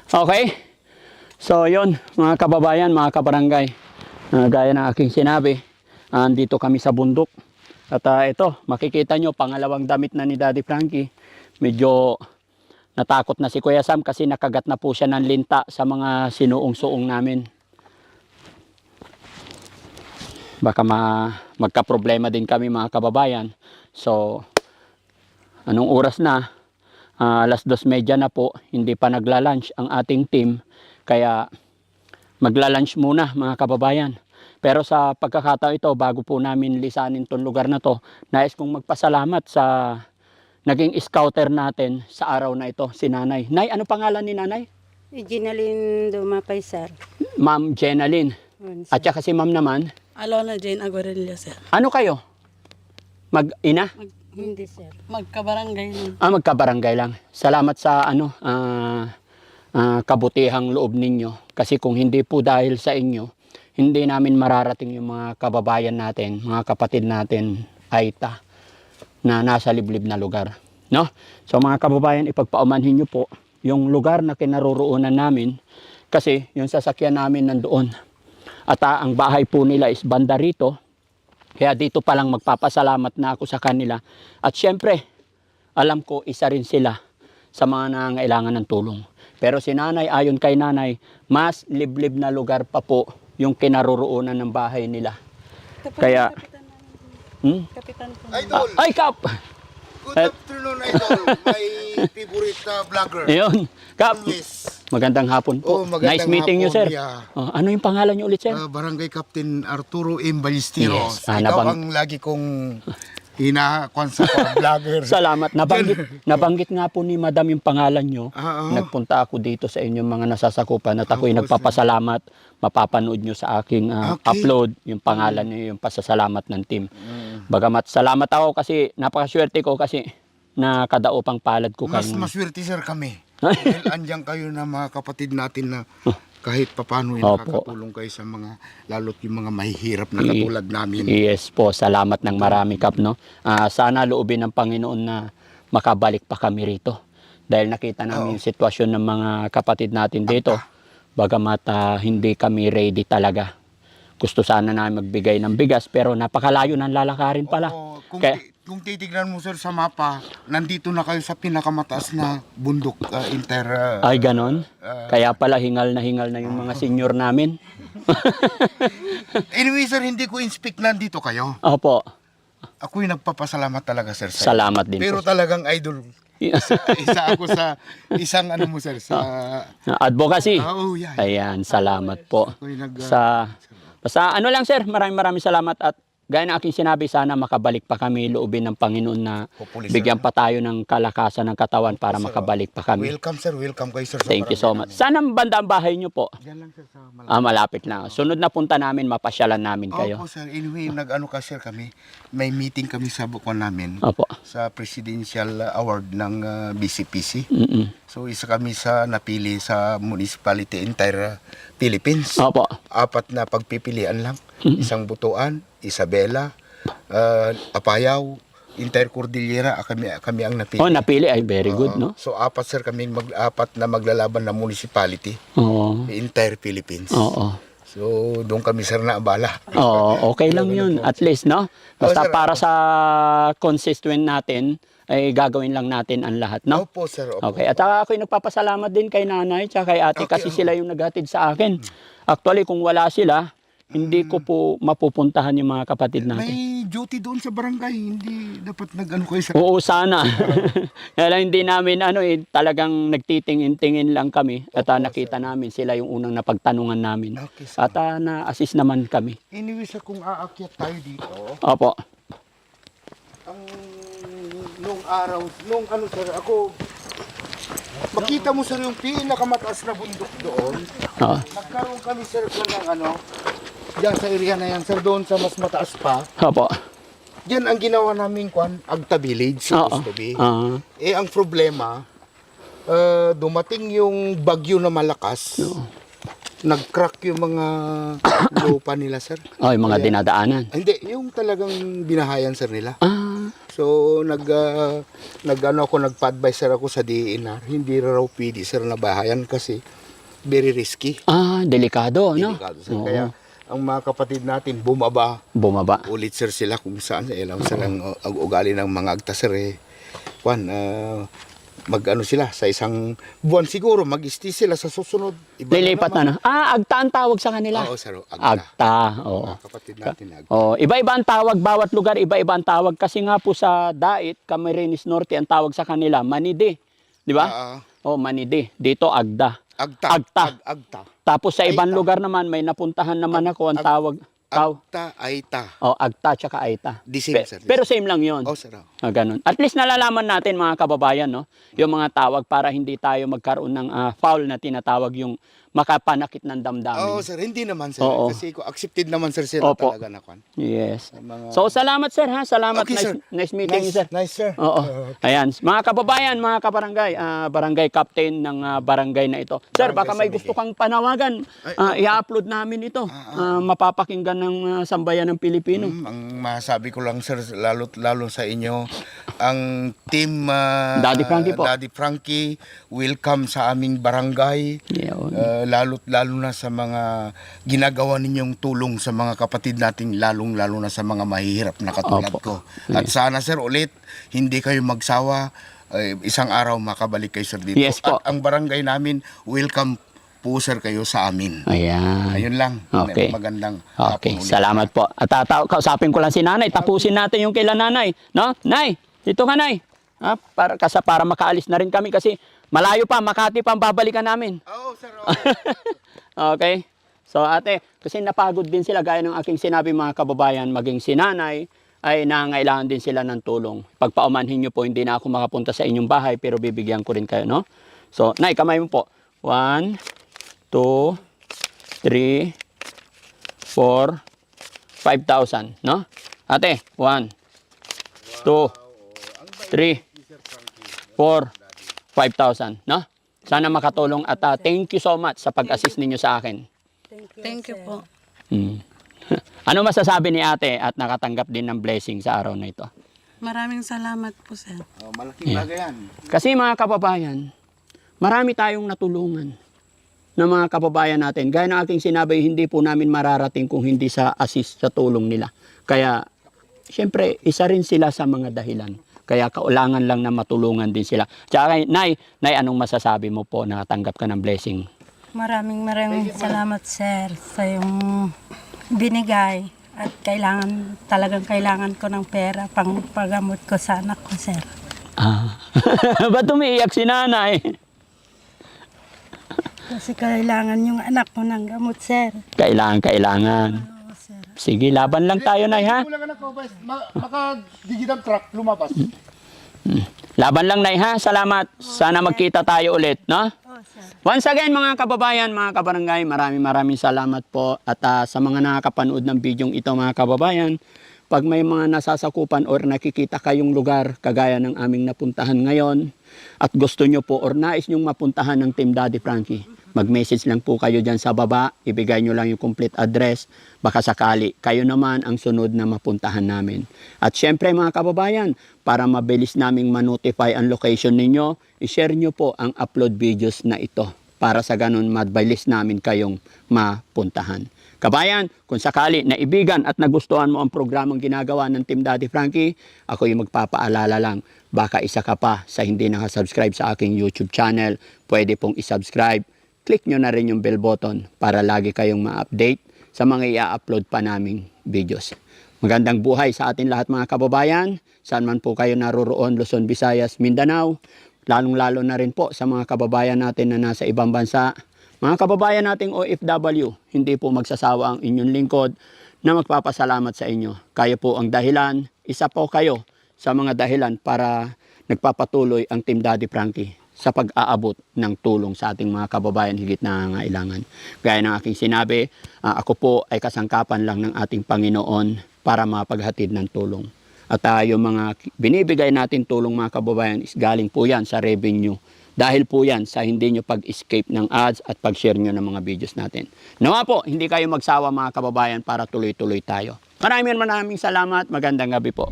Okay? So, yun, mga kababayan, mga kabarangay. Gaya ng aking sinabi, andito kami sa bundok. At ito, makikita nyo, pangalawang damit na ni Daddy Frankie. Medyo natakot na si Kuya Sam kasi nakagat na po siya ng linta sa mga sinuong-suong namin. Baka magka-problema din kami mga kababayan. So, anong oras na? Alas 2:30 na po, hindi pa nagla-lunch ang ating team. Kaya magla-lunch muna mga kababayan. Pero sa pagkakataon ito, bago po namin lisanin itong lugar na to, nais kong magpasalamat sa naging scouter natin sa araw na ito, si Nanay. Nay, ano pangalan ni Nanay? Jenaline Dumapay, sir. Ma'am Jenaline. At saka si Ma'am naman. Alona Jane Aguarilla, sir. Ano kayo? Mag-ina? Hindi, sir. Magkabarangay nun. Magkabarangay lang. Salamat sa kabutihang loob ninyo. Kasi kung hindi po dahil sa inyo, hindi namin mararating yung mga kababayan natin, mga kapatid natin, Aita, na nasa liblib na lugar. No? So mga kababayan, ipagpaumanhin nyo po yung lugar na kinaroroonan namin kasi yung sasakyan namin nandoon. At ang bahay po nila is banda rito. Kaya dito pa lang magpapasalamat na ako sa kanila. At syempre, alam ko isa rin sila sa mga nangangailangan ng tulong. Pero si Nanay, ayon kay Nanay, mas liblib na lugar pa po yung kinaroroonan ng bahay nila. Kaya, Kapitan po. Idol! ay Kap! Good afternoon, Idol! My favorite vlogger. Ayun, Kap! Luis. Magandang hapon po. Magandang Nice meeting you, sir. hapon, yeah. Ano yung pangalan niyo ulit, sir? Barangay Captain Arturo M. Ballesteros. Yes, Ikaw ang lagi kong hinahakwan sa vlogger. Salamat. Nabanggit nga po ni Madam yung pangalan nyo. Nagpunta ako dito sa inyong mga nasasakupan at ako'y nagpapasalamat. Mapapanood nyo sa aking upload yung pangalan nyo, yung pasasalamat ng team. Bagamat salamat ako kasi napakaswerte ko kasi nakadaupang palad ko Mas kayo. maswerte, sir, kami. Dahil andyan kayo na mga kapatid natin na kahit papano nakakatulong kayo sa mga, lalo't yung mga mahihirap na katulad namin. Yes po, salamat ng marami, Kap. No? Sana loobin ng Panginoon na makabalik pa kami rito. Dahil nakita namin yung sitwasyon ng mga kapatid natin dito. Bagamat hindi kami ready talaga. Gusto sana namin magbigay ng bigas pero napakalayo ng lalakarin pala. Kung titignan mo, sir, sa mapa, nandito na kayo sa pinakamataas na bundok Ay, ganon? Kaya pala hingal na yung mga senior namin. Anyway, sir, hindi ko inspect nandito kayo. Opo. Ako'y nagpapasalamat talaga, sir. Sa Salamat din pero po. talagang idol. Isa ako sa isang ano mo, sir, sa Advocacy. yeah. Ayan, salamat po. Ako'y Basta ano lang, sir, maraming salamat at gaya ng aking sinabi, sana makabalik pa kami, loobin ng Panginoon na Hopefully, sir, bigyan pa tayo ng kalakasan ng katawan para makabalik pa kami. Welcome, sir. Welcome kayo, sir. Thank you so much. Saan ang banda ang bahay nyo po? Diyan lang, sir, sa Malapit. Malapit na. Sunod na punta namin, mapasyalan namin kayo. Opo, sir. Anyway, nag-ano ka, sir, kami. May meeting kami sa bukuan namin. Opo. Sa Presidential Award ng BCPC. So, isa kami sa napili sa municipality entire Philippines. Opo. 4 na pagpipilian lang. Isang Butuan, Isabela, Apayao, entire Cordillera, kami ang napili. Napili ay very good, no? So, 4, sir, kami 4 na maglalaban na municipality. Oo. Entire Philippines. Oo. So, doon kami, sir, na abala. Oo, okay lang yun. At least, no? Basta sir, para sa constituent natin, ay gagawin lang natin ang lahat, no? Opo, sir. Opo. Okay, at saka ako'y nagpapasalamat din kay Nanay at kay Ate kasi sila yung naghatid sa akin. Actually, kung wala sila, hindi ko po mapupuntahan yung mga kapatid natin. May duty doon sa barangay. Hindi dapat nag-ano kayo sa... Oo, sana. Kaya lang hindi namin talagang nagtitingin-tingin lang kami at nakita namin sila yung unang napagtanungan namin. Okay, sir. At na-assist naman kami. Anyway, sir, kung aakyat tayo dito, Opo. nung araw, sir, ako, makita mo, sir, yung pinakamataas na bundok doon. Oo. Nagkaroon kami, sir, ng diyan sa area na yan, sir, doon sa mas mataas pa. Opo. Diyan ang ginawa namin, Agta Village, supposed to be. Ang problema, dumating yung bagyo na malakas, nag-crack yung mga lupa nila, sir. Yung mga dinadaanan. Hindi, yung talagang binahayan, sir, nila. So nagpa-advise sir ako sa DENR, hindi raw pwede sir na bahayan kasi very risky. Delikado, no? Delikado, sir. Oo. Kaya ang mga kapatid natin bumaba Bumaba. ulit sir sila kung saan alam sir ang ugali ng mga agta sir mag-ano sila sa isang buwan siguro mag-stay sila sa susunod. Iba Lilipat na, no? Agta ang tawag sa kanila. Oo, sir. Agta, oo. Mga kapatid natin. Agta. Oh, iba-iba ang tawag, bawat lugar iba-iba ang tawag kasi nga po sa Dait, Camarines Norte ang tawag sa kanila, Manide. Di ba? Manide. Dito Agda. Agta. Tapos sa ibang Aita. lugar naman may napuntahan naman ako ang tawag. Agta, Aita. Agta tsaka Aita. The same, sir. Pero same lang 'yon. Sir. Ganun. At least nalalaman natin mga kababayan, no, yung mga tawag para hindi tayo magkaroon ng foul na tinatawag yung makapanakit ng damdamin. Sir, hindi naman sir. Oo. Kasi accepted naman sir sila Opo. talaga na kwan. Yes. Mga- So salamat sir ha. Salamat. Okay, sir. Nice meeting you, sir. Nice sir. Oo. Ayan, mga kababayan, mga kabarangay, barangay captain ng barangay na ito. Sir, Barangay baka may San gusto kang panawagan. I-upload namin ito. Mapapakinggan ng sambayan ng Pilipino. Ang masabi ko lang sir, lalo sa inyo, ang team Daddy Frankie po. Daddy Frankie, welcome sa aming barangay. Yun. Lalo na sa mga ginagawa ninyong tulong sa mga kapatid nating lalo na sa mga mahihirap na katulad Opo. ko. At sana sir ulit, hindi kayo magsawa, isang araw makabalik kayo sir dito. Yes po. At ang barangay namin, welcome po sir kayo sa amin. Ayan. Ayun lang. Okay. Magandang Okay, hapon ulit. salamat po. At kausapin ko lang si nanay. Tapusin natin yung kila nanay. No? Nay, dito ka nay. Para makaalis na rin kami kasi malayo pa, Makati pa ang babalikan namin. Oo sir. Okay? So ate, kasi napagod din sila gaya ng aking sinabi mga kababayan, maging si nanay ay nangailangan din sila ng tulong. Pagpaumanhin nyo po, hindi na ako makapunta sa inyong bahay pero bibigyan ko rin kayo, no? So, nay, kamay mo po. 1, 2, 3, 4, 5,000, no? Ate, 1, 2, 3, 4, 5,000, no? Sana makatulong at thank you so much sa pag-assist ninyo sa akin. Thank you po. Ano masasabi ni ate at nakatanggap din ng blessing sa araw na ito? Maraming salamat po, sir. Malaking bagay yan. Kasi mga kababayan, marami tayong natulungan ng mga kababayan natin. Gaya ng aking sinabi, hindi po namin mararating kung hindi sa assist sa tulong nila. Kaya, siyempre, isa rin sila sa mga dahilan. Kaya kaulangan lang na matulungan din sila. Tsaka, Nay, anong masasabi mo po na tanggap ka ng blessing? Maraming salamat, sir, sa yung binigay. At talagang kailangan ko ng pera pang pagamot ko sa anak ko, sir. Ba't umiiyak si nanay? Kasi kailangan yung anak ko ng gamot, sir. Kailangan. Oo, sir. Sige, laban lang tayo, Nay, ha? Wala ka na ko, maka-digidang truck lumabas. Laban lang, Nay, ha? Salamat. Sana magkita tayo ulit, no? Oo, sir. Once again, mga kababayan, mga kabarangay, maraming salamat po. At sa mga nakakapanood ng bidyong ito, mga kababayan, pag may mga nasasakupan or nakikita kayong lugar, kagaya ng aming napuntahan ngayon, at gusto nyo po or nais nyong mapuntahan ng Team Daddy Frankie, mag-message lang po kayo dyan sa baba, ibigay nyo lang yung complete address, baka sakali, kayo naman ang sunod na mapuntahan namin. At syempre mga kababayan, para mabilis naming ma-notify ang location ninyo, i-share nyo po ang upload videos na ito para sa ganun mabilis namin kayong mapuntahan. Kabayan, kung sakali naibigan at nagustuhan mo ang programang ginagawa ng Team Daddy Frankie, ako yung magpapaalala lang, baka isa ka pa sa hindi nakasubscribe sa aking YouTube channel, pwede pong isubscribe. Click nyo na rin yung bell button para lagi kayong ma-update sa mga i-upload pa naming videos. Magandang buhay sa atin lahat mga kababayan, saan man po kayo naroroon, Luzon, Visayas, Mindanao, lalong-lalo na rin po sa mga kababayan natin na nasa ibang bansa. Mga kababayan nating OFW, hindi po magsasawa ang inyong lingkod na magpapasalamat sa inyo. Kayo po ang dahilan, isa po kayo sa mga dahilan para nagpapatuloy ang Team Daddy Frankie sa pag-aabot ng tulong sa ating mga kababayan higit na nangangailangan. Gaya ng aking sinabi, ako po ay kasangkapan lang ng ating Panginoon para mapaghatid ng tulong. At yung mga binibigay natin tulong mga kababayan is galing po yan sa revenue. Dahil po yan sa hindi nyo pag-escape ng ads at pag-share nyo ng mga videos natin. Nawa po, hindi kayo magsawa mga kababayan para tuloy-tuloy tayo. Maraming salamat. Magandang gabi po.